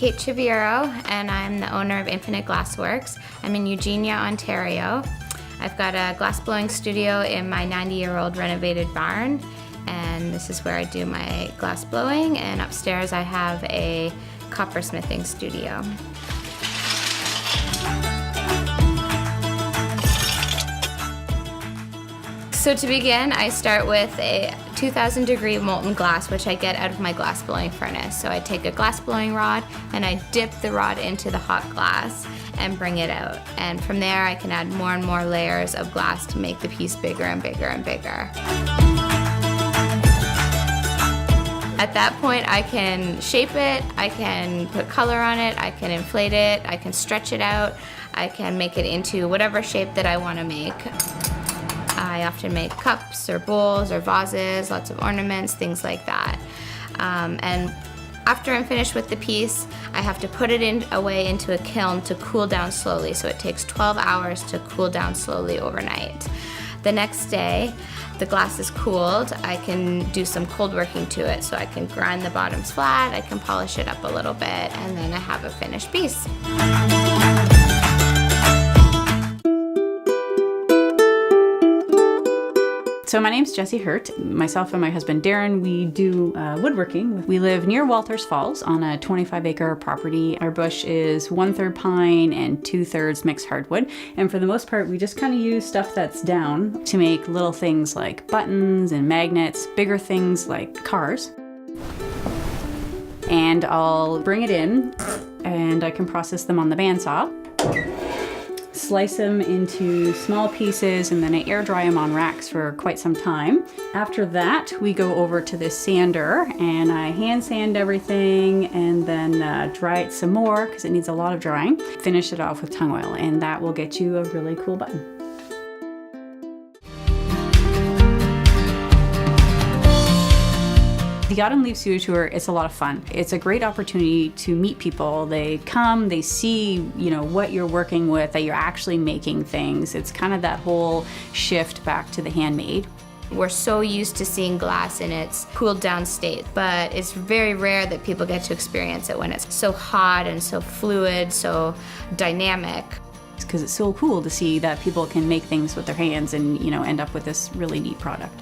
Kate Chiviero, and I'm the owner of Infinite Glassworks. I'm in Eugenia, Ontario. I've got a glassblowing studio in my 90-year-old renovated barn, and this is where I do my glass blowing, and upstairs I have a coppersmithing studio. So to begin, I start with a 2000 degree molten glass, which I get out of my glass blowing furnace. So I take a glass blowing rod and I dip the rod into the hot glass and bring it out. And from there I can add more and more layers of glass to make the piece bigger and bigger and bigger. At that point I can shape it, I can put color on it, I can inflate it, I can stretch it out, I can make it into whatever shape that I want to make. I often make cups or bowls or vases, lots of ornaments, things like that. And after I'm finished with the piece, I have to put it away into a kiln to cool down slowly. So it takes 12 hours to cool down slowly overnight. The next day, the glass is cooled. I can do some cold working to it. So I can grind the bottoms flat, I can polish it up a little bit, and then I have a finished piece. So my name's Jessie Hurt. Myself and my husband Darren, we do woodworking. We live near Walters Falls on a 25-acre property. Our bush is 1/3 pine and 2/3 mixed hardwood. And for the most part, we just kind of use stuff that's down to make little things like buttons and magnets, bigger things like cars. And I'll bring it in and I can process them on the bandsaw. Slice them into small pieces, and then I air dry them on racks for quite some time. After that, we go over to this sander and I hand sand everything and then dry it some more because it needs a lot of drying. Finish it off with tung oil, and that will get you a really cool button. The Autumn Leaf Studio Tour, it's a lot of fun. It's a great opportunity to meet people. They come, they see, what you're working with, that you're actually making things. It's kind of that whole shift back to the handmade. We're so used to seeing glass in its cooled down state, but it's very rare that people get to experience it when it's so hot and so fluid, so dynamic. Because it's so cool to see that people can make things with their hands and, end up with this really neat product.